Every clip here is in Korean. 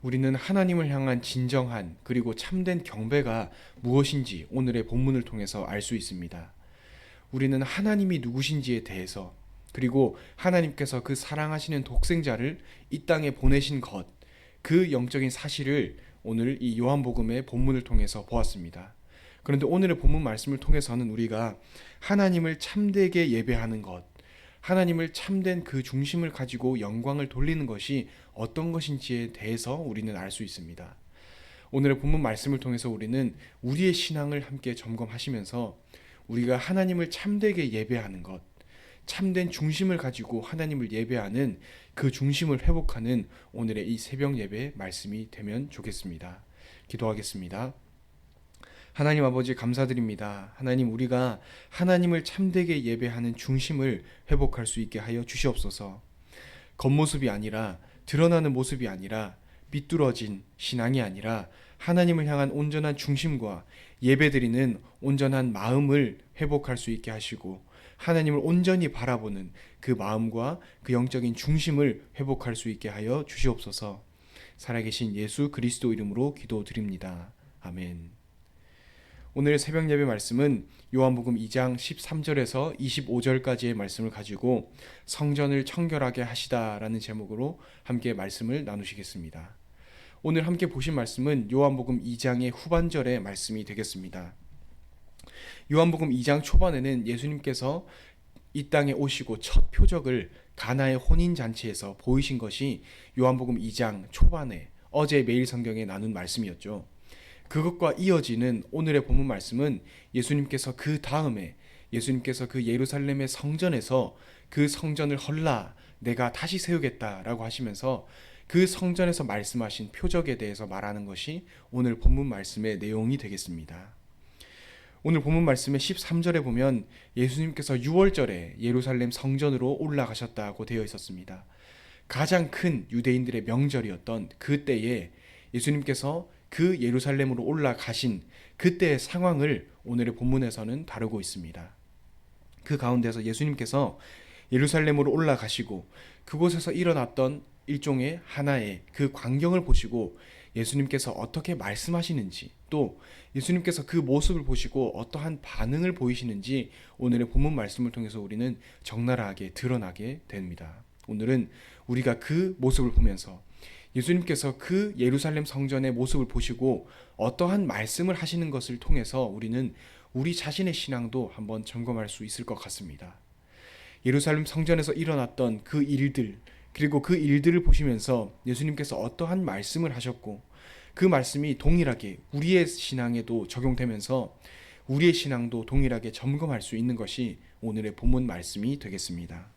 우리는 하나님을 향한 진정한 그리고 참된 경배가 무엇인지 오늘의 본문을 통해서 알 수 있습니다. 우리는 하나님이 누구신지에 대해서, 그리고 하나님께서 그 사랑하시는 독생자를 이 땅에 보내신 것, 그 영적인 사실을 오늘 이 요한복음의 본문을 통해서 보았습니다. 그런데 오늘의 본문 말씀을 통해서는 우리가 하나님을 참되게 예배하는 것, 하나님을 참된 그 중심을 가지고 영광을 돌리는 것이 어떤 것인지에 대해서 우리는 알 수 있습니다. 오늘의 본문 말씀을 통해서 우리는 우리의 신앙을 함께 점검하시면서 우리가 하나님을 참되게 예배하는 것, 참된 중심을 가지고 하나님을 예배하는 그 중심을 회복하는 오늘의 이 새벽 예배 말씀이 되면 좋겠습니다. 기도하겠습니다. 하나님 아버지 감사드립니다. 하나님, 우리가 하나님을 참되게 예배하는 중심을 회복할 수 있게 하여 주시옵소서. 겉모습이 아니라, 드러나는 모습이 아니라, 삐뚤어진 신앙이 아니라 하나님을 향한 온전한 중심과 예배드리는 온전한 마음을 회복할 수 있게 하시고, 하나님을 온전히 바라보는 그 마음과 그 영적인 중심을 회복할 수 있게 하여 주시옵소서. 살아계신 예수 그리스도 이름으로 기도드립니다. 아멘. 오늘 새벽 예배 말씀은 요한복음 2장 13절에서 25절까지의 말씀을 가지고 성전을 청결하게 하시다라는 제목으로 함께 말씀을 나누시겠습니다. 오늘 함께 보신 말씀은 요한복음 2장의 후반절의 말씀이 되겠습니다. 요한복음 2장 초반에는 예수님께서 이 땅에 오시고 첫 표적을 가나의 혼인잔치에서 보이신 것이 요한복음 2장 초반에 어제 매일 성경에 나눈 말씀이었죠. 그것과 이어지는 오늘의 본문 말씀은 예수님께서 그 다음에 예수님께서 그 예루살렘의 성전에서 그 성전을 헐라 내가 다시 세우겠다라고 하시면서 그 성전에서 말씀하신 표적에 대해서 말하는 것이 오늘 본문 말씀의 내용이 되겠습니다. 오늘 본문 말씀의 13절에 보면 예수님께서 6월절에 예루살렘 성전으로 올라가셨다고 되어 있었습니다. 가장 큰 유대인들의 명절이었던 그때에 예수님께서 그 예루살렘으로 올라가신 그때의 상황을 오늘의 본문에서는 다루고 있습니다. 그 가운데서 예수님께서 예루살렘으로 올라가시고 그곳에서 일어났던 일종의 하나의 그 광경을 보시고 예수님께서 어떻게 말씀하시는지, 또 예수님께서 그 모습을 보시고 어떠한 반응을 보이시는지 오늘의 본문 말씀을 통해서 우리는 적나라하게 드러나게 됩니다. 오늘은 우리가 그 모습을 보면서 예수님께서 그 예루살렘 성전의 모습을 보시고 어떠한 말씀을 하시는 것을 통해서 우리는 우리 자신의 신앙도 한번 점검할 수 있을 것 같습니다. 예루살렘 성전에서 일어났던 그 일들, 그리고 그 일들을 보시면서 예수님께서 어떠한 말씀을 하셨고 그 말씀이 동일하게 우리의 신앙에도 적용되면서 우리의 신앙도 동일하게 점검할 수 있는 것이 오늘의 본문 말씀이 되겠습니다.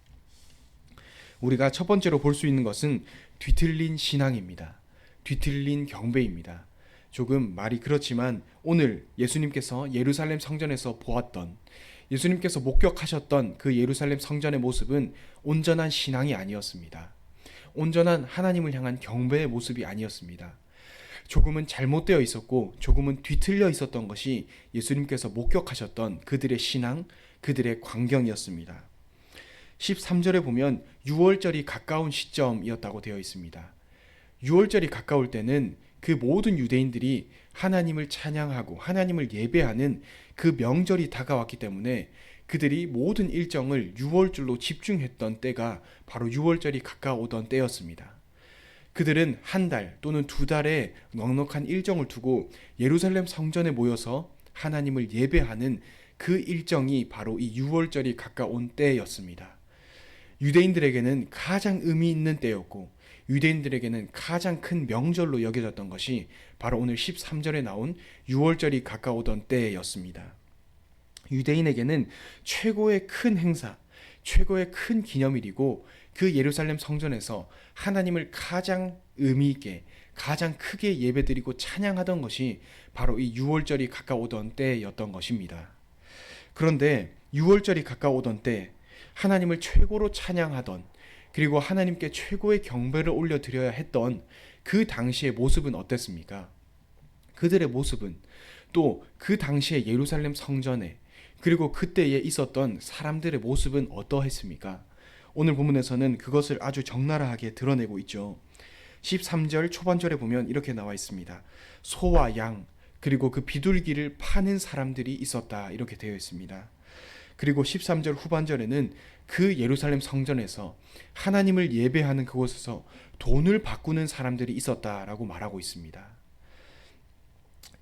우리가 첫 번째로 볼 수 있는 것은 뒤틀린 신앙입니다. 뒤틀린 경배입니다. 조금 말이 그렇지만 오늘 예수님께서 예루살렘 성전에서 보았던, 예수님께서 목격하셨던 그 예루살렘 성전의 모습은 온전한 신앙이 아니었습니다. 온전한 하나님을 향한 경배의 모습이 아니었습니다. 조금은 잘못되어 있었고 조금은 뒤틀려 있었던 것이 예수님께서 목격하셨던 그들의 신앙, 그들의 광경이었습니다. 13절에 보면 6월절이 가까운 시점이었다고 되어 있습니다. 6월절이 가까울 때는 그 모든 유대인들이 하나님을 찬양하고 하나님을 예배하는 그 명절이 다가왔기 때문에 그들이 모든 일정을 6월절로 집중했던 때가 바로 6월절이 가까워오던 때였습니다. 그들은 한 달 또는 두 달의 넉넉한 일정을 두고 예루살렘 성전에 모여서 하나님을 예배하는 그 일정이 바로 이 6월절이 가까운 때였습니다. 유대인들에게는 가장 의미 있는 때였고 유대인들에게는 가장 큰 명절로 여겨졌던 것이 바로 오늘 13절에 나온 6월절이 가까우던 때였습니다. 유대인에게는 최고의 큰 행사, 최고의 큰 기념일이고 그 예루살렘 성전에서 하나님을 가장 의미 있게, 가장 크게 예배드리고 찬양하던 것이 바로 이 6월절이 가까우던 때였던 것입니다. 그런데 6월절이 가까우던 때 하나님을 최고로 찬양하던, 그리고 하나님께 최고의 경배를 올려드려야 했던 그 당시의 모습은 어땠습니까? 그들의 모습은 또 그 당시의 예루살렘 성전에, 그리고 그때에 있었던 사람들의 모습은 어떠했습니까? 오늘 본문에서는 그것을 아주 적나라하게 드러내고 있죠. 13절 초반절에 보면 이렇게 나와 있습니다. 소와 양 그리고 그 비둘기를 파는 사람들이 있었다 이렇게 되어 있습니다. 그리고 13절 후반절에는 그 예루살렘 성전에서 하나님을 예배하는 그곳에서 돈을 바꾸는 사람들이 있었다라고 말하고 있습니다.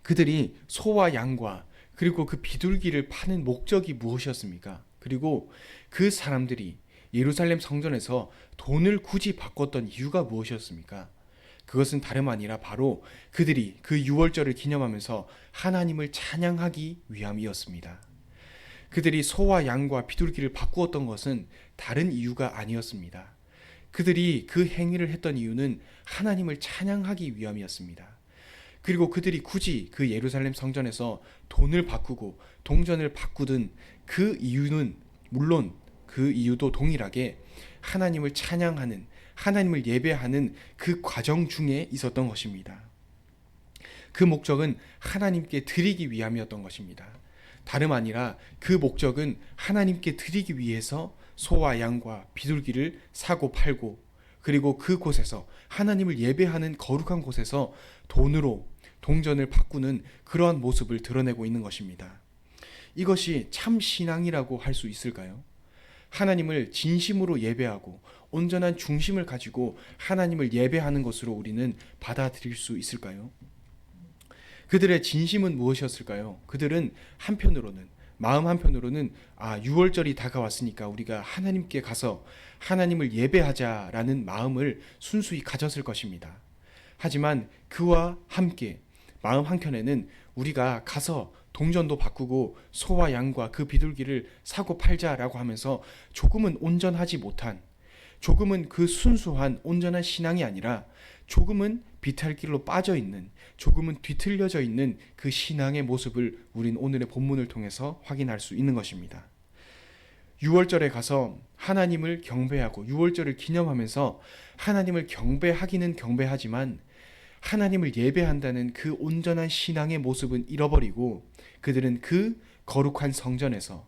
그들이 소와 양과 그리고 그 비둘기를 파는 목적이 무엇이었습니까? 그리고 그 사람들이 예루살렘 성전에서 돈을 굳이 바꿨던 이유가 무엇이었습니까? 그것은 다름 아니라 바로 그들이 그 유월절을 기념하면서 하나님을 찬양하기 위함이었습니다. 그들이 소와 양과 비둘기를 바꾸었던 것은 다른 이유가 아니었습니다. 그들이 그 행위를 했던 이유는 하나님을 찬양하기 위함이었습니다. 그리고 그들이 굳이 그 예루살렘 성전에서 돈을 바꾸고 동전을 바꾸던 그 이유는 물론 그 이유도 동일하게 하나님을 찬양하는 하나님을 예배하는 그 과정 중에 있었던 것입니다. 그 목적은 하나님께 드리기 위함이었던 것입니다. 다름 아니라 그 목적은 하나님께 드리기 위해서 소와 양과 비둘기를 사고 팔고 그리고 그곳에서 하나님을 예배하는 거룩한 곳에서 돈으로 동전을 바꾸는 그러한 모습을 드러내고 있는 것입니다. 이것이 참 신앙이라고 할 수 있을까요? 하나님을 진심으로 예배하고 온전한 중심을 가지고 하나님을 예배하는 것으로 우리는 받아들일 수 있을까요? 그들의 진심은 무엇이었을까요? 그들은 마음 한편으로는 유월절이 다가왔으니까 우리가 하나님께 가서 하나님을 예배하자라는 마음을 순수히 가졌을 것입니다. 하지만 그와 함께 마음 한켠에는 우리가 가서 동전도 바꾸고 소와 양과 그 비둘기를 사고 팔자라고 하면서 조금은 온전하지 못한, 조금은 그 순수한 온전한 신앙이 아니라 조금은 비탈길로 빠져 있는, 조금은 뒤틀려져 있는 그 신앙의 모습을 우린 오늘의 본문을 통해서 확인할 수 있는 것입니다. 유월절에 가서 하나님을 경배하고 유월절을 기념하면서 하나님을 경배하기는 경배하지만 하나님을 예배한다는 그 온전한 신앙의 모습은 잃어버리고 그들은 그 거룩한 성전에서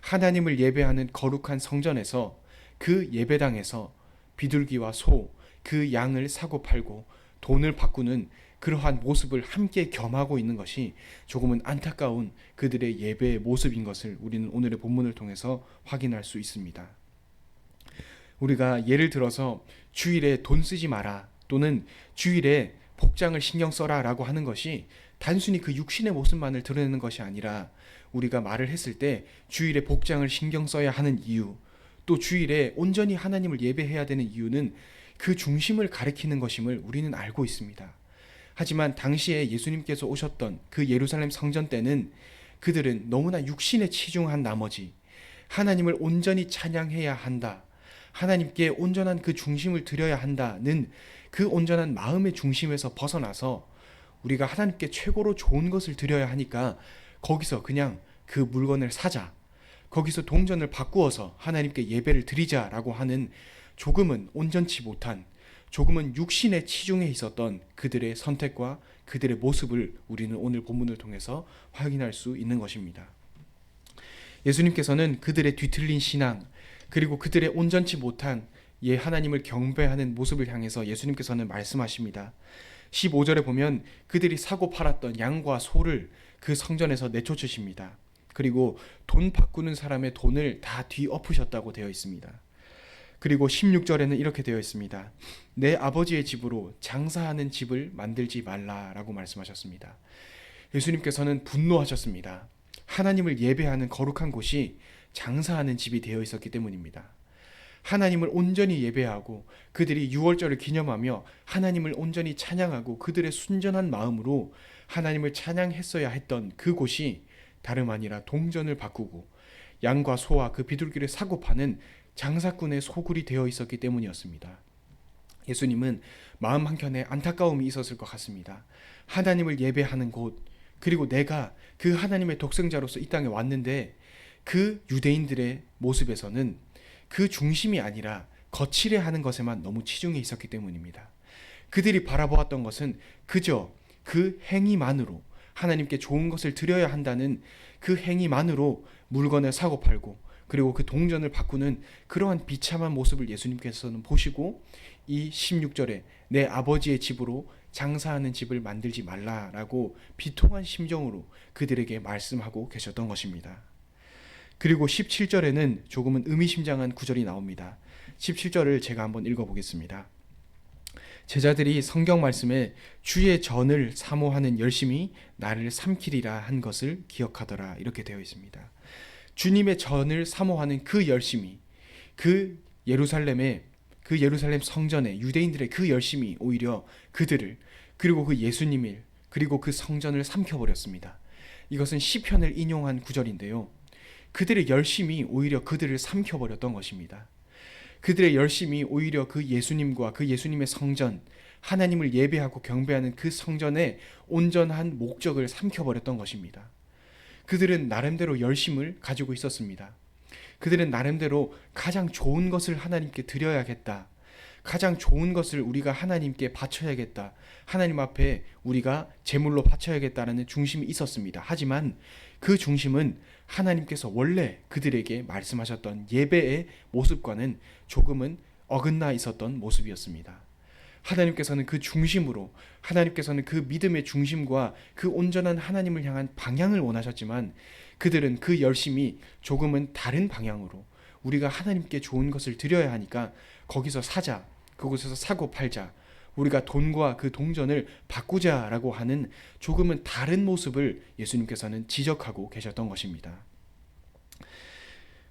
하나님을 예배하는 거룩한 성전에서 그 예배당에서 비둘기와 소, 그 양을 사고 팔고 돈을 바꾸는 그러한 모습을 함께 겸하고 있는 것이 조금은 안타까운 그들의 예배의 모습인 것을 우리는 오늘의 본문을 통해서 확인할 수 있습니다. 우리가 예를 들어서 주일에 돈 쓰지 마라 또는 주일에 복장을 신경 써라 라고 하는 것이 단순히 그 육신의 모습만을 드러내는 것이 아니라 우리가 말을 했을 때 주일에 복장을 신경 써야 하는 이유, 또 주일에 온전히 하나님을 예배해야 되는 이유는 그 중심을 가리키는 것임을 우리는 알고 있습니다. 하지만 당시에 예수님께서 오셨던 그 예루살렘 성전 때는 그들은 너무나 육신에 치중한 나머지 하나님을 온전히 찬양해야 한다, 하나님께 온전한 그 중심을 드려야 한다는 그 온전한 마음의 중심에서 벗어나서 우리가 하나님께 최고로 좋은 것을 드려야 하니까 거기서 그냥 그 물건을 사자, 거기서 동전을 바꾸어서 하나님께 예배를 드리자라고 하는 조금은 온전치 못한, 조금은 육신에 치중해 있었던 그들의 선택과 그들의 모습을 우리는 오늘 본문을 통해서 확인할 수 있는 것입니다. 예수님께서는 그들의 뒤틀린 신앙, 그리고 그들의 온전치 못한 하나님을 경배하는 모습을 향해서 예수님께서는 말씀하십니다. 15절에 보면 그들이 사고 팔았던 양과 소를 그 성전에서 내쫓으십니다. 그리고 돈 바꾸는 사람의 돈을 다 뒤엎으셨다고 되어 있습니다. 그리고 16절에는 이렇게 되어 있습니다. 내 아버지의 집으로 장사하는 집을 만들지 말라라고 말씀하셨습니다. 예수님께서는 분노하셨습니다. 하나님을 예배하는 거룩한 곳이 장사하는 집이 되어 있었기 때문입니다. 하나님을 온전히 예배하고 그들이 유월절을 기념하며 하나님을 온전히 찬양하고 그들의 순전한 마음으로 하나님을 찬양했어야 했던 그곳이 다름 아니라 동전을 바꾸고 양과 소와 그 비둘기를 사고 파는 장사꾼의 소굴이 되어 있었기 때문이었습니다. 예수님은 마음 한켠에 안타까움이 있었을 것 같습니다. 하나님을 예배하는 곳, 그리고 내가 그 하나님의 독생자로서 이 땅에 왔는데 그 유대인들의 모습에서는 그 중심이 아니라 거칠해하는 것에만 너무 치중해 있었기 때문입니다. 그들이 바라보았던 것은 그저 그 행위만으로 하나님께 좋은 것을 드려야 한다는 그 행위만으로 물건을 사고 팔고 그리고 그 동전을 바꾸는 그러한 비참한 모습을 예수님께서는 보시고 이 16절에 내 아버지의 집으로 장사하는 집을 만들지 말라라고 비통한 심정으로 그들에게 말씀하고 계셨던 것입니다. 그리고 17절에는 조금은 의미심장한 구절이 나옵니다. 17절을 제가 한번 읽어보겠습니다. 제자들이 성경 말씀에 주의 전을 사모하는 열심이 나를 삼키리라 한 것을 기억하더라, 이렇게 되어 있습니다. 주님의 전을 사모하는 그 열심이, 그 예루살렘 성전에 유대인들의 그 열심이 오히려 그들을, 그리고 그 예수님을, 그리고 그 성전을 삼켜버렸습니다. 이것은 시편을 인용한 구절인데요. 그들의 열심이 오히려 그들을 삼켜버렸던 것입니다. 그들의 열심이 오히려 그 예수님과 그 예수님의 성전, 하나님을 예배하고 경배하는 그 성전의 온전한 목적을 삼켜버렸던 것입니다. 그들은 나름대로 열심을 가지고 있었습니다. 그들은 나름대로 가장 좋은 것을 하나님께 드려야겠다, 가장 좋은 것을 우리가 하나님께 바쳐야겠다, 하나님 앞에 우리가 제물로 바쳐야겠다라는 중심이 있었습니다. 하지만 그 중심은 하나님께서 원래 그들에게 말씀하셨던 예배의 모습과는 조금은 어긋나 있었던 모습이었습니다. 하나님께서는 그 중심으로, 하나님께서는 그 믿음의 중심과 그 온전한 하나님을 향한 방향을 원하셨지만 그들은 그 열심이 조금은 다른 방향으로, 우리가 하나님께 좋은 것을 드려야 하니까 거기서 사자, 그곳에서 사고 팔자, 우리가 돈과 그 동전을 바꾸자라고 하는 조금은 다른 모습을 예수님께서는 지적하고 계셨던 것입니다.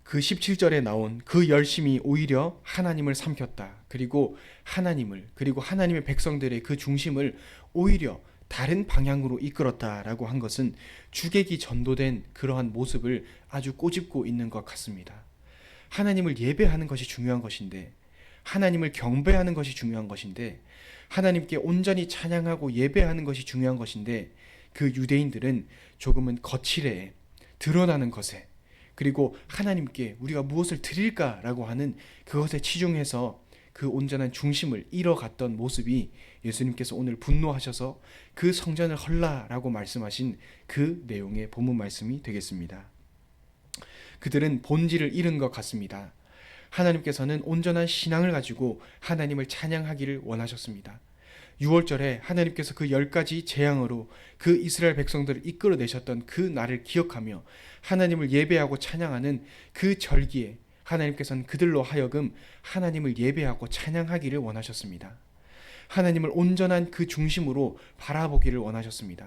그 17절에 나온 그 열심이 오히려 하나님을 삼켰다, 그리고 하나님의 백성들의 그 중심을 오히려 다른 방향으로 이끌었다라고 한 것은 주객이 전도된 그러한 모습을 아주 꼬집고 있는 것 같습니다. 하나님을 예배하는 것이 중요한 것인데, 하나님을 경배하는 것이 중요한 것인데, 하나님께 온전히 찬양하고 예배하는 것이 중요한 것인데, 그 유대인들은 조금은 거칠에, 드러나는 것에, 그리고 하나님께 우리가 무엇을 드릴까라고 하는 그것에 치중해서 그 온전한 중심을 잃어갔던 모습이 예수님께서 오늘 분노하셔서 그 성전을 헐라라고 말씀하신 그 내용의 본문 말씀이 되겠습니다. 그들은 본질을 잃은 것 같습니다. 하나님께서는 온전한 신앙을 가지고 하나님을 찬양하기를 원하셨습니다. 6월절에 하나님께서 그 10가지 재앙으로 그 이스라엘 백성들을 이끌어내셨던 그 날을 기억하며 하나님을 예배하고 찬양하는 그 절기에 하나님께서는 그들로 하여금 하나님을 예배하고 찬양하기를 원하셨습니다. 하나님을 온전한 그 중심으로 바라보기를 원하셨습니다.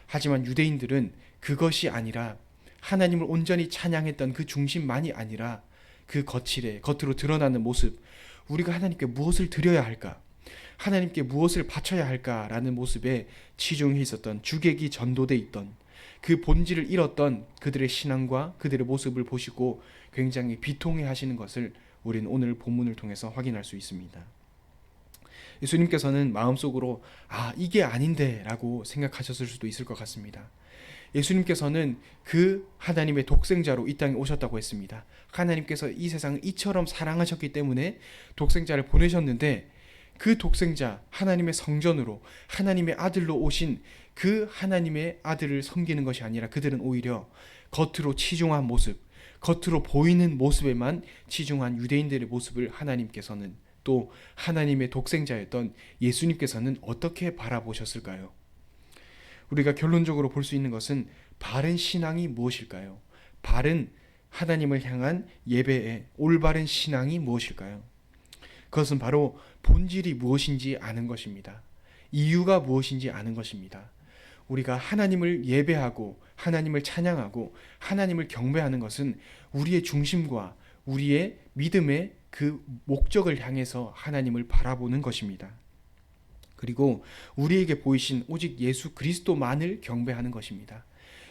하지만 유대인들은 그것이 아니라, 하나님을 온전히 찬양했던 그 중심만이 아니라 그 겉으로 드러나는 모습, 우리가 하나님께 무엇을 드려야 할까, 하나님께 무엇을 바쳐야 할까라는 모습에 치중해 있었던, 주객이 전도돼 있던, 그 본질을 잃었던 그들의 신앙과 그들의 모습을 보시고 굉장히 비통해 하시는 것을 우리는 오늘 본문을 통해서 확인할 수 있습니다. 예수님께서는 마음속으로 이게 아닌데 라고 생각하셨을 수도 있을 것 같습니다. 예수님께서는 그 하나님의 독생자로 이 땅에 오셨다고 했습니다. 하나님께서 이 세상을 이처럼 사랑하셨기 때문에 독생자를 보내셨는데, 그 독생자, 하나님의 성전으로 하나님의 아들로 오신 그 하나님의 아들을 섬기는 것이 아니라 그들은 오히려 겉으로 치중한 모습, 겉으로 보이는 모습에만 치중한 유대인들의 모습을 하나님께서는, 또 하나님의 독생자였던 예수님께서는 어떻게 바라보셨을까요? 우리가 결론적으로 볼 수 있는 것은 바른 신앙이 무엇일까요? 바른 하나님을 향한 예배의 올바른 신앙이 무엇일까요? 그것은 바로 본질이 무엇인지 아는 것입니다. 이유가 무엇인지 아는 것입니다. 우리가 하나님을 예배하고 하나님을 찬양하고 하나님을 경배하는 것은 우리의 중심과 우리의 믿음의 그 목적을 향해서 하나님을 바라보는 것입니다. 그리고 우리에게 보이신 오직 예수 그리스도만을 경배하는 것입니다.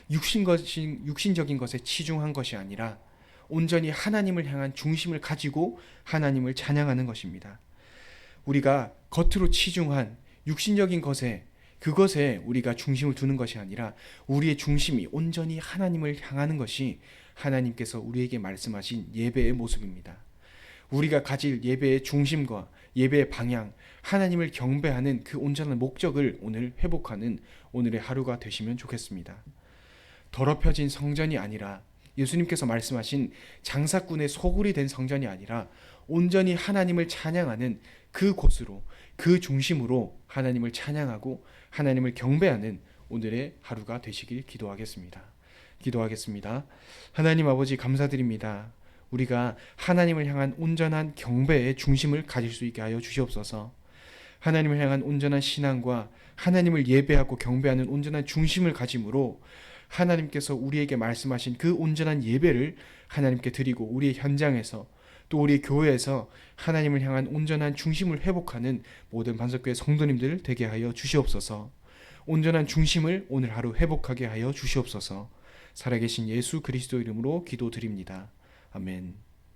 육신적인 것에 치중한 것이 아니라 온전히 하나님을 향한 중심을 가지고 하나님을 찬양하는 것입니다. 우리가 겉으로 치중한 육신적인 그것에 우리가 중심을 두는 것이 아니라 우리의 중심이 온전히 하나님을 향하는 것이 하나님께서 우리에게 말씀하신 예배의 모습입니다. 우리가 가질 예배의 중심과 예배의 방향, 하나님을 경배하는 그 온전한 목적을 오늘 회복하는 오늘의 하루가 되시면 좋겠습니다. 더럽혀진 성전이 아니라, 예수님께서 말씀하신 장사꾼의 소굴이 된 성전이 아니라 온전히 하나님을 찬양하는 그곳으로, 그 중심으로 하나님을 찬양하고 하나님을 경배하는 오늘의 하루가 되시길 기도하겠습니다. 하나님 아버지, 감사드립니다. 우리가 하나님을 향한 온전한 경배의 중심을 가질 수 있게 하여 주시옵소서. 하나님을 향한 온전한 신앙과 하나님을 예배하고 경배하는 온전한 중심을 가짐으로 하나님께서 우리에게 말씀하신 그 온전한 예배를 하나님께 드리고, 우리의 현장에서 또 우리 교회에서 하나님을 향한 온전한 중심을 회복하는 모든 반석교회 성도님들 되게 하여 주시옵소서. 온전한 중심을 오늘 하루 회복하게 하여 주시옵소서. 살아계신 예수 그리스도 이름으로 기도드립니다. 아멘.